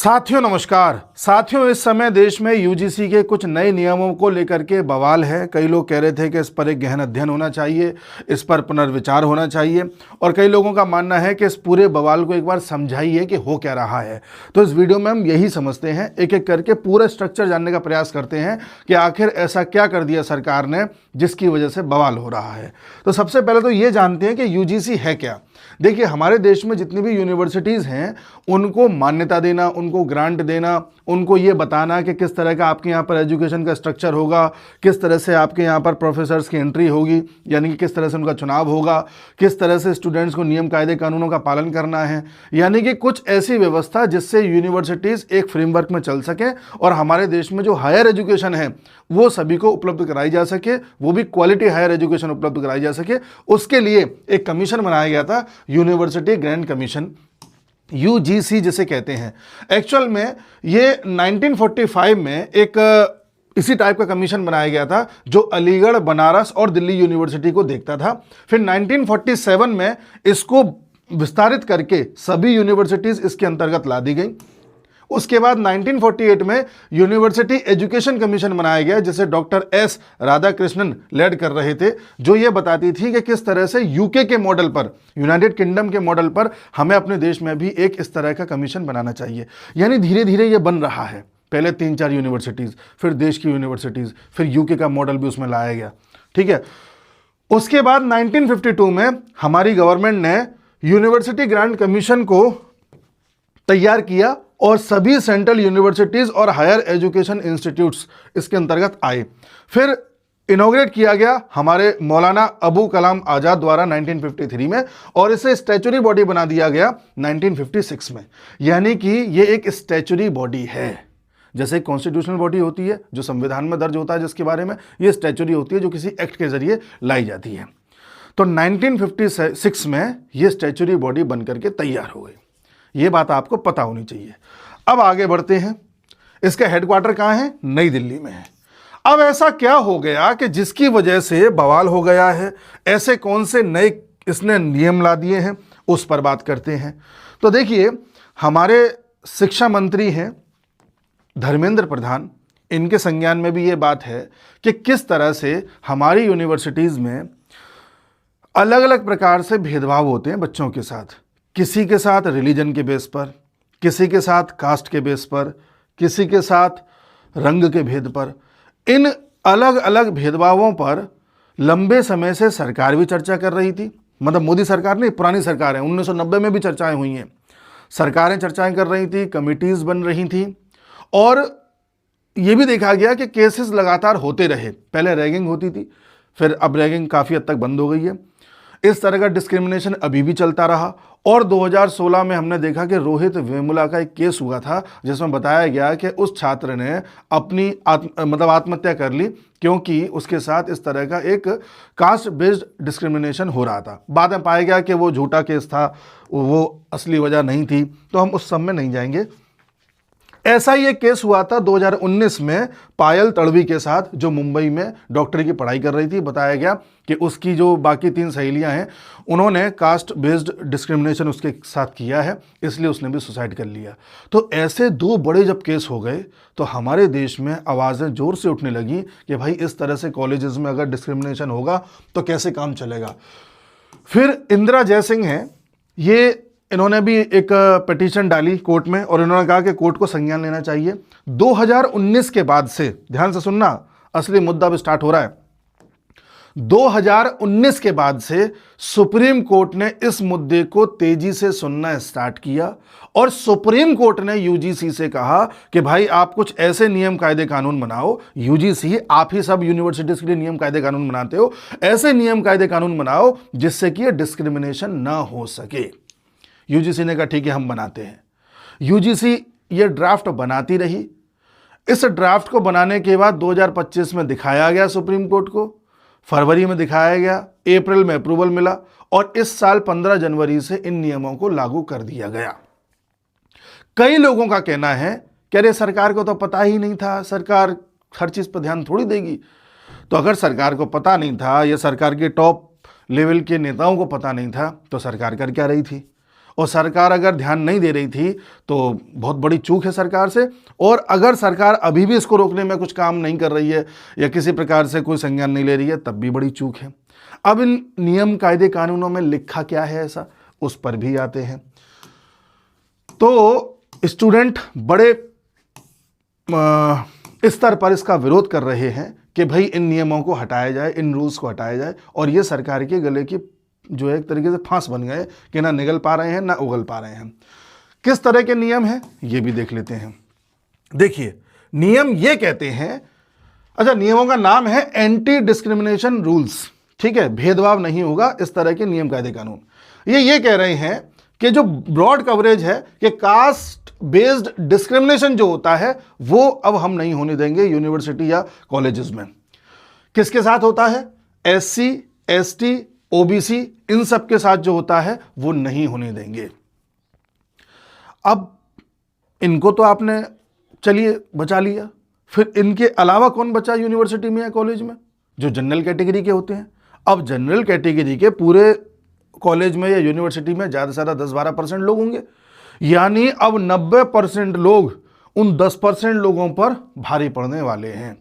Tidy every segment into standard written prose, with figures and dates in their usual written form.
साथियों नमस्कार। साथियों, इस समय देश में यूजीसी के कुछ नए नियमों को लेकर के बवाल है। कई लोग कह रहे थे कि इस पर एक गहन अध्ययन होना चाहिए, इस पर पुनर्विचार होना चाहिए, और कई लोगों का मानना है कि इस पूरे बवाल को एक बार समझाइए कि हो क्या रहा है। तो इस वीडियो में हम यही समझते हैं, एक एक करके पूरा स्ट्रक्चर जानने का प्रयास करते हैं कि आखिर ऐसा क्या कर दिया सरकार ने जिसकी वजह से बवाल हो रहा है। तो सबसे पहले तो ये जानते हैं कि यूजीसी है क्या। देखिए, हमारे देश में जितनी भी यूनिवर्सिटीज़ हैं उनको मान्यता देना, उनको ग्रांट देना, उनको ये बताना कि किस तरह का आपके यहाँ पर एजुकेशन का स्ट्रक्चर होगा, किस तरह से आपके यहाँ पर प्रोफेसर्स की एंट्री होगी, यानी कि किस तरह से उनका चुनाव होगा, किस तरह से स्टूडेंट्स को नियम कायदे कानूनों का पालन करना है, यानी कि कुछ ऐसी व्यवस्था जिससे यूनिवर्सिटीज़ एक फ्रेमवर्क में चल सकें और हमारे देश में जो हायर एजुकेशन है वो सभी को उपलब्ध कराई जा सके, वो भी क्वालिटी हायर एजुकेशन उपलब्ध कराई जा सके। उसके लिए एक कमीशन बनाया गया था, यूनिवर्सिटी ग्रांट कमीशन, यूजीसी जिसे कहते हैं। एक्चुअल में ये 1945 में एक इसी टाइप का कमीशन बनाया गया था जो अलीगढ़, बनारस और दिल्ली यूनिवर्सिटी को देखता था। फिर 1947 में इसको विस्तारित करके सभी यूनिवर्सिटीज इसके अंतर्गत ला दी गई। उसके बाद 1948 में यूनिवर्सिटी एजुकेशन कमीशन बनाया गया जिसे डॉक्टर एस राधाकृष्णन लेड कर रहे थे, जो ये बताती थी कि किस तरह से यूके के मॉडल पर, यूनाइटेड किंगडम के मॉडल पर हमें अपने देश में भी एक इस तरह का कमीशन बनाना चाहिए। यानी धीरे धीरे ये बन रहा है। पहले 3-4 यूनिवर्सिटीज़, फिर देश की यूनिवर्सिटीज़, फिर यूके का मॉडल भी उसमें लाया गया। ठीक है। उसके बाद 1952 में हमारी गवर्नमेंट ने यूनिवर्सिटी ग्रांट कमीशन को तैयार किया और सभी सेंट्रल यूनिवर्सिटीज और हायर एजुकेशन इंस्टीट्यूट्स इसके अंतर्गत आए। फिर इनॉग्रेट किया गया हमारे मौलाना अबू कलाम आजाद द्वारा 1953 में, और इसे स्टैच्यूरी बॉडी बना दिया गया 1956 में। यानी कि ये एक स्टैच्यूरी बॉडी है, जैसे कॉन्स्टिट्यूशनल बॉडी होती है जो संविधान में दर्ज होता है जिसके बारे में, ये स्टैच्यूरी होती है जो किसी एक्ट के जरिए लाई जाती है। तो 1956 में ये स्टैच्यूरी बॉडी बनकर के तैयार हो गई। ये बात आपको पता होनी चाहिए। अब आगे बढ़ते हैं। इसका हेडक्वार्टर कहाँ है? नई दिल्ली में है। अब ऐसा क्या हो गया कि जिसकी वजह से बवाल हो गया है? ऐसे कौन से नए इसने नियम ला दिए हैं, उस पर बात करते हैं। तो देखिए, हमारे शिक्षा मंत्री हैं धर्मेंद्र प्रधान, इनके संज्ञान में भी ये बात है कि किस तरह से हमारी यूनिवर्सिटीज़ में अलग अलग प्रकार से भेदभाव होते हैं बच्चों के साथ। किसी के साथ रिलीजन के बेस पर, किसी के साथ कास्ट के बेस पर, किसी के साथ रंग के भेद पर। इन अलग अलग भेदभावों पर लंबे समय से सरकार भी चर्चा कर रही थी। मतलब मोदी सरकार नहीं, पुरानी सरकार है, 1990 में भी चर्चाएं हुई हैं। सरकारें चर्चाएं कर रही थी, कमिटीज़ बन रही थी, और ये भी देखा गया कि केसेस लगातार होते रहे। पहले रैगिंग होती थी, फिर अब रैगिंग काफ़ी हद तक बंद हो गई है। इस तरह का डिस्क्रिमिनेशन अभी भी चलता रहा, और 2016 में हमने देखा कि रोहित वेमुला का एक केस हुआ था जिसमें बताया गया कि उस छात्र ने अपनी आत्महत्या कर ली क्योंकि उसके साथ इस तरह का एक कास्ट बेस्ड डिस्क्रिमिनेशन हो रहा था। बाद में पाया गया कि वो झूठा केस था, वो असली वजह नहीं थी, तो हम उस सब में नहीं जाएंगे। ऐसा ही एक केस हुआ था 2019 में पायल तड़वी के साथ, जो मुंबई में डॉक्टरी की पढ़ाई कर रही थी। बताया गया कि उसकी जो बाकी 3 सहेलियां हैं उन्होंने कास्ट बेस्ड डिस्क्रिमिनेशन उसके साथ किया है, इसलिए उसने भी सुसाइड कर लिया। तो ऐसे 2 बड़े जब केस हो गए तो हमारे देश में आवाज़ें ज़ोर से उठने लगी कि भाई इस तरह से कॉलेजेस में अगर डिस्क्रिमिनेशन होगा तो कैसे काम चलेगा। फिर इंदिरा जयसिंह हैं, ये इन्होंने भी एक पिटीशन डाली कोर्ट में, और इन्होंने कहा कि कोर्ट को संज्ञान लेना चाहिए। 2019 के बाद से, ध्यान से सुनना, असली मुद्दा अब स्टार्ट हो रहा है। 2019 के बाद से सुप्रीम कोर्ट ने इस मुद्दे को तेजी से सुनना स्टार्ट किया, और सुप्रीम कोर्ट ने यूजीसी से कहा कि भाई आप कुछ ऐसे नियम कायदे कानून बनाओ। यूजीसी, आप ही सब यूनिवर्सिटीज के लिए नियम कायदे कानून बनाते हो, ऐसे नियम कायदे कानून बनाओ जिससे कि डिस्क्रिमिनेशन ना हो सके। यूजीसी ने कहा ठीक है, हम बनाते हैं। यूजीसी ये ड्राफ्ट बनाती रही। इस ड्राफ्ट को बनाने के बाद 2025 में दिखाया गया सुप्रीम कोर्ट को, फरवरी में दिखाया गया, अप्रैल में अप्रूवल मिला, और इस साल 15 जनवरी से इन नियमों को लागू कर दिया गया। कई लोगों का कहना है कि अरे सरकार को तो पता ही नहीं था, सरकार हर चीज़ पर ध्यान थोड़ी देगी। तो अगर सरकार को पता नहीं था या सरकार के टॉप लेवल के नेताओं को पता नहीं था तो सरकार कर क्या रही थी? और सरकार अगर ध्यान नहीं दे रही थी तो बहुत बड़ी चूक है सरकार से। और अगर सरकार अभी भी इसको रोकने में कुछ काम नहीं कर रही है या किसी प्रकार से कोई संज्ञान नहीं ले रही है, तब भी बड़ी चूक है। अब इन नियम कायदे कानूनों में लिखा क्या है ऐसा, उस पर भी आते हैं। तो स्टूडेंट बड़े स्तर पर इसका विरोध कर रहे हैं कि भाई इन नियमों को हटाया जाए, इन रूल्स को हटाया जाए, और ये सरकार के गले की जो है एक तरीके से फांस बन गए कि ना निगल पा रहे हैं ना उगल पा रहे हैं। किस तरह के नियम हैं ये भी देख लेते हैं। देखिए, नियम ये कहते हैं, अच्छा नियमों का नाम है एंटी डिस्क्रिमिनेशन रूल्स, ठीक है, भेदभाव नहीं होगा, इस तरह के नियम कायदे कानून। ये कह रहे हैं कि जो ब्रॉड कवरेज है कि कास्ट बेस्ड डिस्क्रिमिनेशन जो होता है वो अब हम नहीं होने देंगे यूनिवर्सिटी या कॉलेजेस में। किसके साथ होता है? SC, ST, OBC, इन सब के साथ जो होता है वो नहीं होने देंगे। अब इनको तो आपने चलिए बचा लिया, फिर इनके अलावा कौन बचा यूनिवर्सिटी में या कॉलेज में? जो जनरल कैटेगरी के होते हैं। अब जनरल कैटेगरी के पूरे कॉलेज में या यूनिवर्सिटी में ज़्यादा से ज़्यादा 10-12% लोग होंगे, यानी अब 90% लोग उन 10% लोगों पर भारी पड़ने वाले हैं।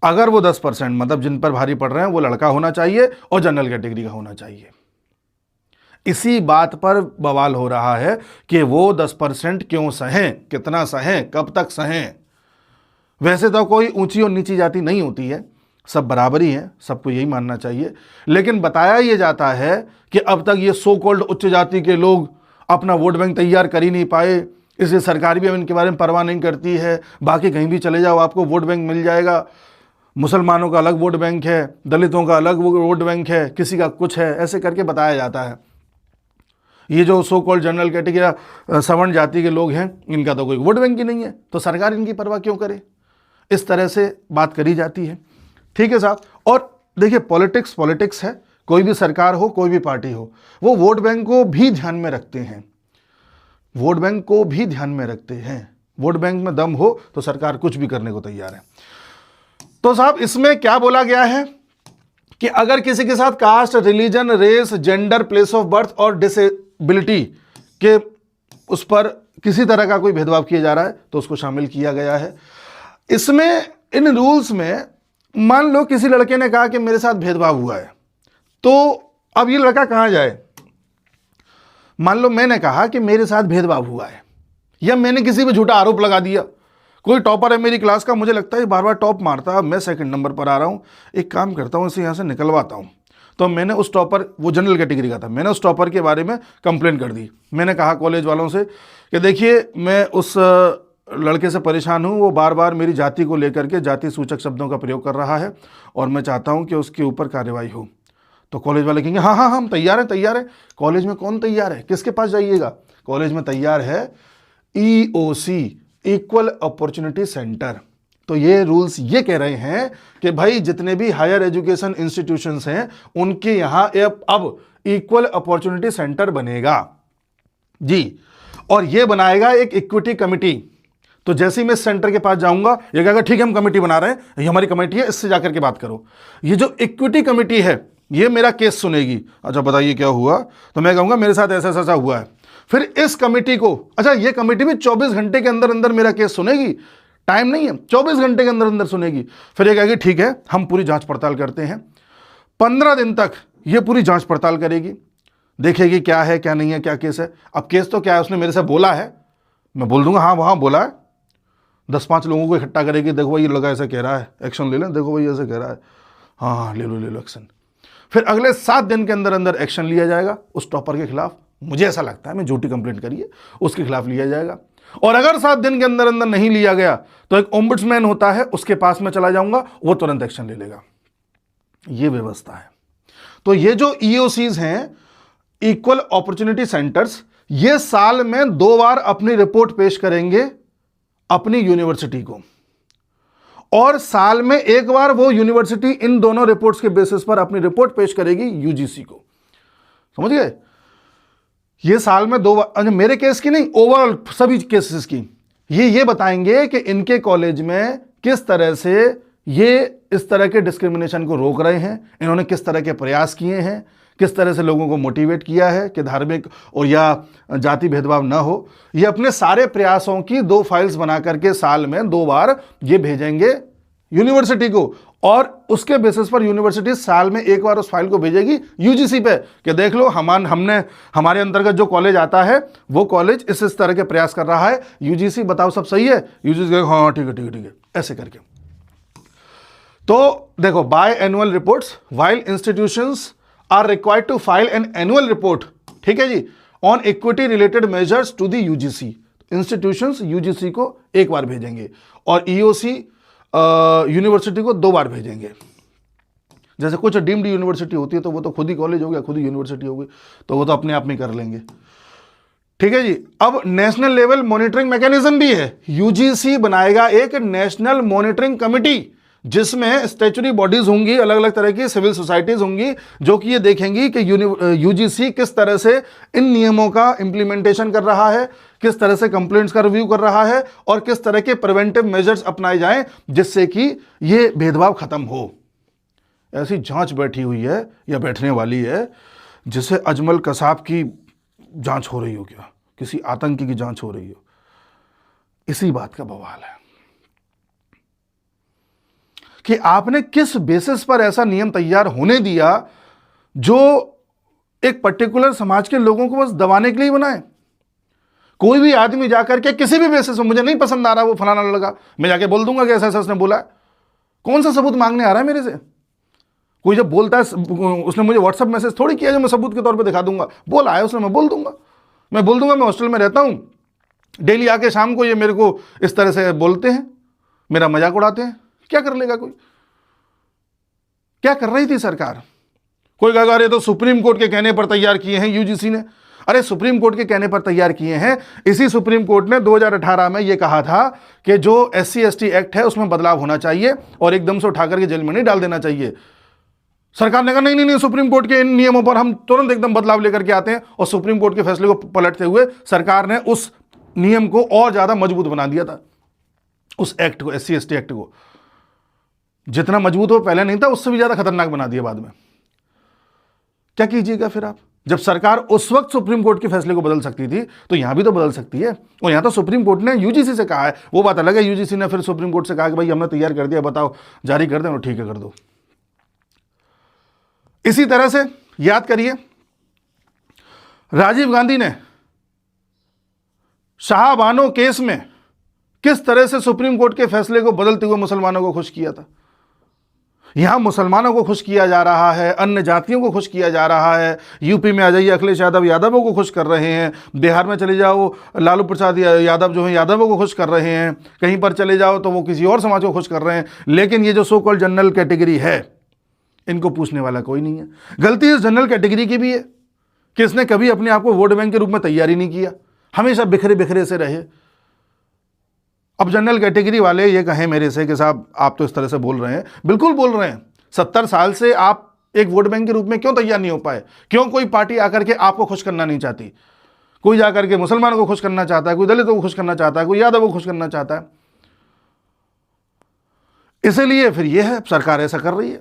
अगर वो 10% मतलब जिन पर भारी पड़ रहे हैं वो लड़का होना चाहिए और जनरल कैटेगरी का होना चाहिए। इसी बात पर बवाल हो रहा है कि वो 10% क्यों सहें, कितना सहें, कब तक सहें। वैसे तो कोई ऊंची और नीची जाति नहीं होती है, सब बराबरी है, सबको यही मानना चाहिए। लेकिन बताया ये जाता है कि अब तक ये सो कॉल्ड उच्च जाति के लोग अपना वोट बैंक तैयार कर ही नहीं पाए, इसलिए सरकार भी अब इनके बारे में परवाह नहीं करती है। बाकी कहीं भी चले जाओ आपको वोट बैंक मिल जाएगा। मुसलमानों का अलग वोट बैंक है, दलितों का अलग वोट बैंक है, किसी का कुछ है, ऐसे करके बताया जाता है। ये जो सो कॉल्ड जनरल कैटेगरी सवर्ण जाति के लोग हैं, इनका तो कोई वोट बैंक ही नहीं है, तो सरकार इनकी परवाह क्यों करे? इस तरह से बात करी जाती है। ठीक है साहब। और देखिए, पॉलिटिक्स है, कोई भी सरकार हो, कोई भी पार्टी हो, वो वोट बैंक को भी ध्यान में रखते हैं, वोट बैंक को भी ध्यान में रखते हैं। वोट बैंक में दम हो तो सरकार कुछ भी करने को तैयार है। तो साहब इसमें क्या बोला गया है कि अगर किसी के साथ caste, religion, race, gender, place of birth और डिसेबिलिटी के उस पर किसी तरह का कोई भेदभाव किया जा रहा है तो उसको शामिल किया गया है। इसमें इन रूल्स में मान लो किसी लड़के ने कहा कि मेरे साथ भेदभाव हुआ है, तो अब ये लड़का कहां जाए? मान लो मैंने कहा कि मेरे साथ भेदभाव हुआ है, या मैंने किसी पे झूठा आरोप लगा दिया। कोई टॉपर है मेरी क्लास का, मुझे लगता है बार बार टॉप मारता है, मैं सेकंड नंबर पर आ रहा हूं, एक काम करता हूं, इसे यहां से निकलवाता हूं। तो मैंने उस टॉपर, वो जनरल कैटेगरी का था, मैंने उस टॉपर के बारे में कंप्लेंट कर दी। मैंने कहा कॉलेज वालों से कि देखिए मैं उस लड़के से परेशान हूँ, वो बार बार मेरी जाति को लेकर के जाति सूचक शब्दों का प्रयोग कर रहा है और मैं चाहता हूँ कि उसके ऊपर कार्रवाई हो। तो कॉलेज वाले कहेंगे हाँ हम तैयार हैं। कॉलेज में कौन तैयार है? किसके पास जाइएगा? कॉलेज में तैयार है EOC, इक्वल अपॉर्चुनिटी सेंटर। तो ये रूल्स ये कह रहे हैं कि भाई जितने भी हायर एजुकेशन इंस्टीट्यूशंस हैं उनके यहाँ अब इक्वल अपॉर्चुनिटी सेंटर बनेगा जी, और ये बनाएगा एक इक्विटी कमिटी। तो जैसे ही मैं सेंटर के पास जाऊंगा, ये कहेगा ठीक है हम कमेटी बना रहे हैं, ये हमारी कमेटी है, इससे जाकर के बात करो। ये जो इक्विटी कमेटी है ये मेरा केस सुनेगी। अच्छा बताइए क्या हुआ? तो मैं कहूंगा मेरे साथ ऐसा ऐसा हुआ है। फिर इस कमेटी को, अच्छा ये कमेटी भी 24 घंटे के अंदर अंदर मेरा केस सुनेगी, टाइम नहीं है, 24 घंटे के अंदर अंदर सुनेगी। फिर ये कहेगी ठीक है हम पूरी जांच पड़ताल करते हैं। 15 दिन तक ये पूरी जांच पड़ताल करेगी, देखेगी क्या है क्या नहीं है, क्या केस है। अब केस तो क्या है, उसने मेरे से बोला है, मैं बोल दूंगा हाँ वहां बोला है। 10-5 लोगों को इकट्ठा करेगी, देखो भाई ये लगा ऐसा कह रहा है, एक्शन ले लें, देखो भाई ऐसे कह रहा है, हाँ ले लो एक्शन। फिर अगले 7 दिन के अंदर अंदर एक्शन लिया जाएगा उस टॉपर के खिलाफ। मुझे ऐसा लगता है, मैं झूठी कंप्लेंट करिए, उसके खिलाफ लिया जाएगा। और अगर 7 दिन के अंदर अंदर नहीं लिया गया तो एक ओम्बुड्समैन होता है, उसके पास में चला जाऊंगा, वो तुरंत एक्शन ले लेगा। ये व्यवस्था है। तो ये जो EOCs हैं, इक्वल अपॉर्चुनिटी सेंटर्स, ये साल में 2 बार अपनी रिपोर्ट पेश करेंगे अपनी यूनिवर्सिटी को, और साल में 1 बार वो यूनिवर्सिटी इन दोनों रिपोर्ट्स के बेसिस पर अपनी रिपोर्ट पेश करेगी UGC को। समझ गए? ये साल में 2 बार, मेरे केस की नहीं, ओवरऑल सभी केसेस की। ये बताएंगे कि इनके कॉलेज में किस तरह से ये इस तरह के डिस्क्रिमिनेशन को रोक रहे हैं, इन्होंने किस तरह के प्रयास किए हैं, किस तरह से लोगों को मोटिवेट किया है कि धार्मिक और या जाति भेदभाव ना हो। ये अपने सारे प्रयासों की 2 फाइल्स बना करके साल में 2 बार ये भेजेंगे यूनिवर्सिटी को, और उसके बेसिस पर यूनिवर्सिटी साल में 1 बार उस फाइल को भेजेगी यूजीसी पे कि देख लो हमने हमारे अंतर्गत जो कॉलेज आता है वो कॉलेज इस तरह के प्रयास कर रहा है, यूजीसी बताओ सब सही है, यूजीसी हाँ ठीक है ठीक है ठीक है, ऐसे करके। तो देखो, by annual reports while institutions are required to file an annual report, ठीक है जी, on equity related measures to the UGC. Institutions UGC को 1 बार भेजेंगे और ईओसी यूनिवर्सिटी को 2 बार भेजेंगे। जैसे कुछ डीम्ड यूनिवर्सिटी होती है तो वो तो खुद ही कॉलेज हो गया, खुद ही यूनिवर्सिटी हो गई, तो वो तो अपने आप में कर लेंगे, ठीक है जी। अब नेशनल लेवल मॉनिटरिंग मैकेनिज्म भी है, यूजीसी बनाएगा एक नेशनल मॉनिटरिंग कमिटी जिसमें स्टैट्यूटरी बॉडीज होंगी, अलग अलग तरह की सिविल सोसाइटीज होंगी जो कि ये देखेंगी कि यूजीसी किस तरह से इन नियमों का इंप्लीमेंटेशन कर रहा है, किस तरह से कंप्लेंट्स का रिव्यू कर रहा है और किस तरह के प्रिवेंटिव मेजर्स अपनाए जाएं जिससे कि ये भेदभाव खत्म हो। ऐसी जांच बैठी हुई है या बैठने वाली है जिसे अजमल कसाब की जांच हो रही हो, क्या किसी आतंकी की जांच हो रही हो। इसी बात का बवाल है कि आपने किस बेसिस पर ऐसा नियम तैयार होने दिया जो एक पर्टिकुलर समाज के लोगों को बस दबाने के लिए बनाए। कोई भी आदमी जाकर के किसी भी बेसिस पर, मुझे नहीं पसंद आ रहा वो फलाना लड़का, मैं जाके बोल दूंगा कि ऐसा ऐसा उसने बोला है। कौन सा सबूत मांगने आ रहा है मेरे से? कोई जब बोलता है, उसने मुझे व्हाट्सएप मैसेज थोड़ी किया जो मैं सबूत के तौर पे दिखा दूंगा, बोला है उसने, मैं बोल दूंगा। मैं हॉस्टल में रहता हूं, डेली आके शाम को ये मेरे को इस तरह से बोलते हैं, मेरा मजाक उड़ाते हैं। क्या कर लेगा कोई? क्या कर रही थी सरकार? कोई कहेगा अरे तो सुप्रीम कोर्ट के कहने पर तैयार किए हैं यूजीसी ने। अरे सुप्रीम कोर्ट के कहने पर तैयार किए हैं, इसी सुप्रीम कोर्ट ने 2018 में यह कहा था कि जो SC/ST एक्ट है उसमें बदलाव होना चाहिए और एकदम से उठाकर के जेल में नहीं डाल देना चाहिए। सरकार ने कहा नहीं नहीं नहीं, सुप्रीम कोर्ट के इन नियमों पर हम तुरंत एकदम बदलाव लेकर के आते हैं, और सुप्रीम कोर्ट के फैसले को पलटते हुए सरकार ने उस नियम को और ज्यादा मजबूत बना दिया था। उस एक्ट को, SC/ST एक्ट को जितना मजबूत हो पहले नहीं था, उससे भी ज्यादा खतरनाक बना दिया बाद में। क्या कीजिएगा फिर आप? जब सरकार उस वक्त सुप्रीम कोर्ट के फैसले को बदल सकती थी तो यहां भी तो बदल सकती है। और यहां तो सुप्रीम कोर्ट ने यूजीसी से कहा है, वो बात अलग है, यूजीसी ने फिर सुप्रीम कोर्ट से कहा कि भाई हमने तैयार कर दिया, बताओ जारी कर दें, ठीक है कर दो। इसी तरह से याद करिए, राजीव गांधी ने शाहबानो केस में किस तरह से सुप्रीम कोर्ट के फैसले को बदलते हुए मुसलमानों को खुश किया था। यहां मुसलमानों को खुश किया जा रहा है, अन्य जातियों को खुश किया जा रहा है। यूपी में आ जाइए, अखिलेश यादव यादवों को खुश कर रहे हैं। बिहार में चले जाओ, लालू प्रसाद यादव जो है यादवों को खुश कर रहे हैं। कहीं पर चले जाओ तो वो किसी और समाज को खुश कर रहे हैं। लेकिन ये जो सो कॉल्ड जनरल कैटेगरी है, इनको पूछने वाला कोई नहीं है। गलती इस जनरल कैटेगरी की भी है कि इसने कभी अपने आप को वोट बैंक के रूप में तैयारी नहीं किया, हमेशा बिखरे बिखरे से रहे। अब जनरल कैटेगरी वाले ये कहें मेरे से कि साहब आप तो इस तरह से बोल रहे हैं, बिल्कुल बोल रहे हैं। 70 साल से आप एक वोट बैंक के रूप में क्यों तैयार नहीं हो पाए? क्यों कोई पार्टी आकर के आपको खुश करना नहीं चाहती? कोई जाकर के मुसलमानों को खुश करना चाहता है, कोई दलितों को खुश करना चाहता है, कोई यादवों को खुश करना चाहता है। इसलिए फिर यह है, सरकार ऐसा कर रही है।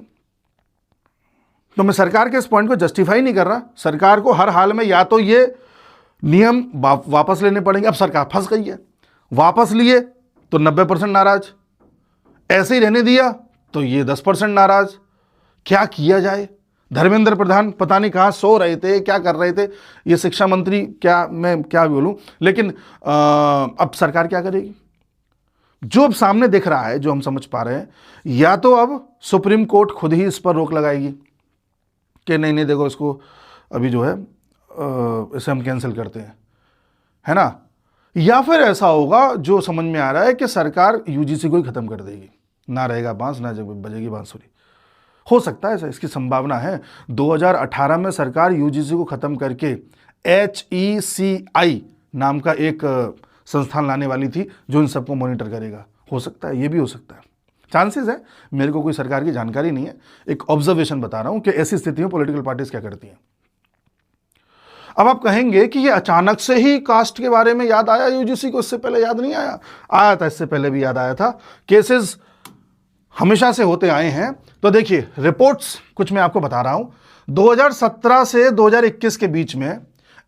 तो मैं सरकार के इस पॉइंट को जस्टिफाई नहीं कर रहा। सरकार को हर हाल में या तो ये नियम वापस लेने पड़ेंगे। अब सरकार फंस गई है, वापस लिए तो 90% नाराज, ऐसे ही रहने दिया तो ये 10% नाराज। क्या किया जाए? धर्मेंद्र प्रधान पता नहीं कहाँ सो रहे थे, क्या कर रहे थे, ये शिक्षा मंत्री, क्या मैं क्या बोलूं। लेकिन अब सरकार क्या करेगी? जो अब सामने दिख रहा है, जो हम समझ पा रहे हैं, या तो अब सुप्रीम कोर्ट खुद ही इस पर रोक लगाएगी कि नहीं नहीं देखो इसको अभी जो है इसे हम कैंसिल करते हैं, है ना। या फिर ऐसा होगा जो समझ में आ रहा है कि सरकार यूजीसी को ही खत्म कर देगी, ना रहेगा बांस ना बजेगी बांसुरी। हो सकता है ऐसा, इसकी संभावना है। 2018 में सरकार यूजीसी को खत्म करके HECI नाम का एक संस्थान लाने वाली थी जो इन सबको मॉनिटर करेगा। हो सकता है, ये भी हो सकता है, चांसेस है। मेरे को कोई सरकार की जानकारी नहीं है, एक ऑब्जर्वेशन बता रहा हूं कि ऐसी स्थिति में पॉलिटिकल पार्टीज क्या करती हैं। अब आप कहेंगे कि ये अचानक से ही कास्ट के बारे में याद आया यूजीसी को, इससे पहले याद नहीं आया? आया था, इससे पहले भी याद आया था। केसेस हमेशा से होते आए हैं। तो देखिए रिपोर्ट्स कुछ मैं आपको बता रहा हूं। 2017 से 2021 के बीच में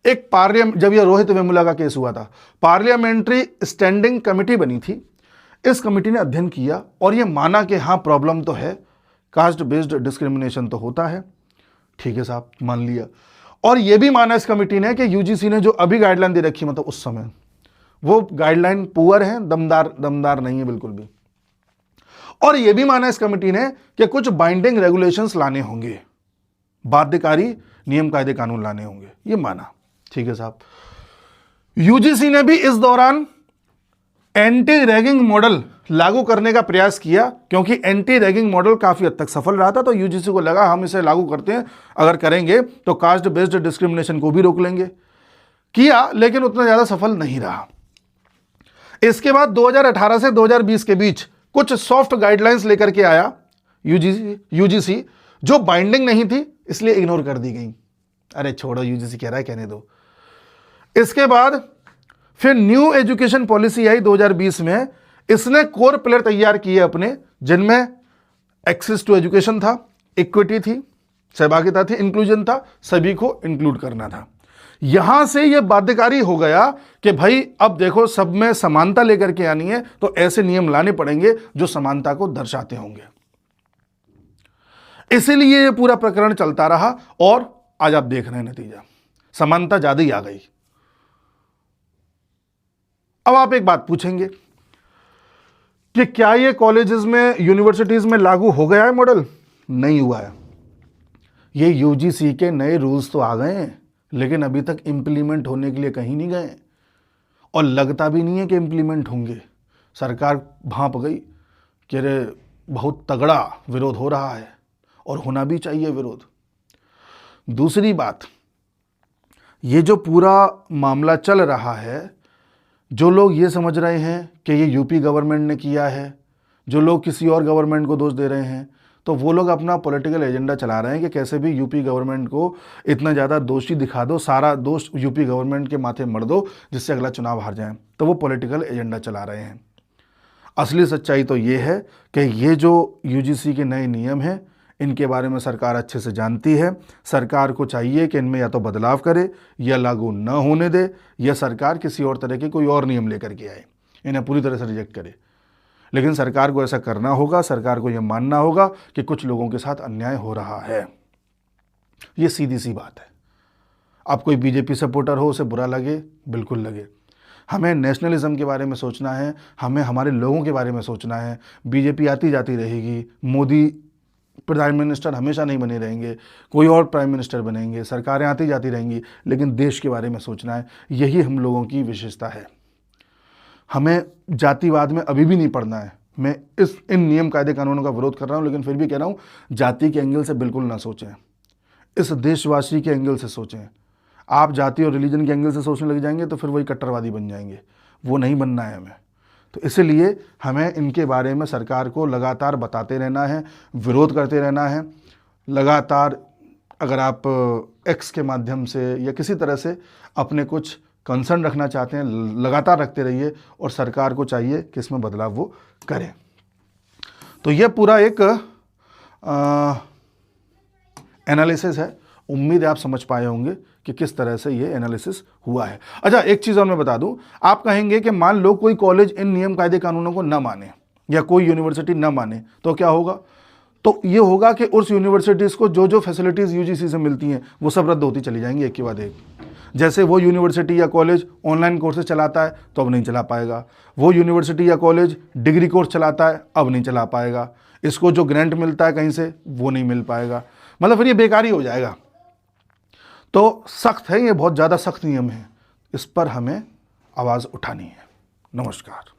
एक जब यह रोहित वेमुला का केस हुआ था, पार्लियामेंट्री स्टैंडिंग कमेटी बनी थी। इस कमेटी ने अध्ययन किया और यह माना कि हाँ प्रॉब्लम तो है, कास्ट बेस्ड डिस्क्रिमिनेशन तो होता है। ठीक है साहब, मान लिया। और यह भी माना इस कमेटी ने कि यूजीसी ने जो अभी गाइडलाइन दे रखी, मतलब उस समय, वो गाइडलाइन पुअर है, दमदार नहीं है बिल्कुल भी। और यह भी माना इस कमेटी ने कि कुछ बाइंडिंग रेगुलेशंस लाने होंगे, बाध्यकारी नियम कायदे कानून लाने होंगे, ये माना। ठीक है साहब। यूजीसी ने भी इस दौरान एंटी रैगिंग मॉडल लागू करने का प्रयास किया, क्योंकि एंटी रैगिंग मॉडल काफी हद तक सफल रहा था। तो यूजीसी को लगा हम इसे लागू करते हैं, अगर करेंगे तो कास्ट बेस्ड डिस्क्रिमिनेशन को भी रोक लेंगे। किया, लेकिन उतना ज्यादा सफल नहीं रहा। इसके बाद 2018 से 2020 के बीच कुछ सॉफ्ट गाइडलाइंस लेकर के आया यूजीसी, जो बाइंडिंग नहीं थी, इसलिए इग्नोर कर दी गई। अरे छोड़ो, यूजीसी कह रहा है, कहने दो। इसके बाद फिर न्यू एजुकेशन पॉलिसी आई 2020 में। इसने कोर पिलर तैयार किए अपने, जिनमें एक्सेस टू एजुकेशन था, इक्विटी थी, सहभागिता थी, इंक्लूजन था, सभी को इंक्लूड करना था। यहां से यह बाध्यकारी हो गया कि भाई अब देखो सब में समानता लेकर के आनी है, तो ऐसे नियम लाने पड़ेंगे जो समानता को दर्शाते होंगे। इसीलिए यह पूरा प्रकरण चलता रहा और आज आप देख रहे हैं नतीजा, समानता ज्यादा ही आ गई। अब आप एक बात पूछेंगे कि क्या ये कॉलेजेस में, यूनिवर्सिटीज में लागू हो गया है मॉडल? नहीं हुआ है। ये यूजीसी के नए रूल्स तो आ गए हैं, लेकिन अभी तक इंप्लीमेंट होने के लिए कहीं नहीं गए, और लगता भी नहीं है कि इंप्लीमेंट होंगे। सरकार भांप गई कि अरे बहुत तगड़ा विरोध हो रहा है, और होना भी चाहिए विरोध। दूसरी बात, ये जो पूरा मामला चल रहा है, जो लोग ये समझ रहे हैं कि ये यूपी गवर्नमेंट ने किया है, जो लोग किसी और गवर्नमेंट को दोष दे रहे हैं, तो वो लोग अपना पॉलिटिकल एजेंडा चला रहे हैं कि कैसे भी यूपी गवर्नमेंट को इतना ज़्यादा दोषी दिखा दो, सारा दोष यूपी गवर्नमेंट के माथे मर दो, जिससे अगला चुनाव हार जाए। तो वो पॉलिटिकल एजेंडा चला रहे हैं। असली सच्चाई तो ये है कि ये जो यूजीसी के नए नियम हैं, इनके बारे में सरकार अच्छे से जानती है। सरकार को चाहिए कि इनमें या तो बदलाव करे, या लागू न होने दे, या सरकार किसी और तरह के कोई और नियम लेकर के आए, इन्हें पूरी तरह से रिजेक्ट करे। लेकिन सरकार को ऐसा करना होगा, सरकार को यह मानना होगा कि कुछ लोगों के साथ अन्याय हो रहा है। ये सीधी सी बात है। अब कोई बीजेपी सपोर्टर हो, उसे बुरा लगे, बिल्कुल लगे। हमें नेशनलिज्म के बारे में सोचना है, हमें हमारे लोगों के बारे में सोचना है। बीजेपी आती जाती रहेगी, मोदी प्राइम मिनिस्टर हमेशा नहीं बने रहेंगे, कोई और प्राइम मिनिस्टर बनेंगे, सरकारें आती जाती रहेंगी, लेकिन देश के बारे में सोचना है। यही हम लोगों की विशेषता है। हमें जातिवाद में अभी भी नहीं पड़ना है। मैं इन नियम कायदे कानूनों का विरोध कर रहा हूं, लेकिन फिर भी कह रहा हूं, जाति के एंगल से बिल्कुल ना सोचें, इस देशवासी के एंगल से सोचें। आप जाति और रिलीजन के एंगल से सोचने लग जाएंगे तो फिर वही कट्टरवादी बन जाएंगे। वो नहीं बनना है हमें। तो इसलिए हमें इनके बारे में सरकार को लगातार बताते रहना है, विरोध करते रहना है लगातार। अगर आप एक्स के माध्यम से या किसी तरह से अपने कुछ कंसर्न रखना चाहते हैं, लगातार रखते रहिए, और सरकार को चाहिए कि इसमें बदलाव वो करे। तो ये पूरा एक एनालिसिस है। उम्मीद है आप समझ पाए होंगे कि किस तरह से ये एनालिसिस हुआ है। अच्छा, एक चीज़ और मैं बता दूं, आप कहेंगे कि मान लो कोई कॉलेज इन नियम कायदे कानूनों को न माने या कोई यूनिवर्सिटी न माने, तो क्या होगा? तो ये होगा कि उस यूनिवर्सिटीज़ को जो जो फैसिलिटीज़ यूजीसी से मिलती हैं वो सब रद्द होती चली जाएंगी एक के बाद एक। जैसे वो यूनिवर्सिटी या कॉलेज ऑनलाइन कोर्सेज चलाता है तो अब नहीं चला पाएगा, वो यूनिवर्सिटी या कॉलेज डिग्री कोर्स चलाता है अब नहीं चला पाएगा, इसको जो ग्रांट मिलता है कहीं से वो नहीं मिल पाएगा, मतलब फिर ये बेकारी हो जाएगा। तो सख्त है, ये बहुत ज़्यादा सख्त नियम है, इस पर हमें आवाज़ उठानी है। नमस्कार।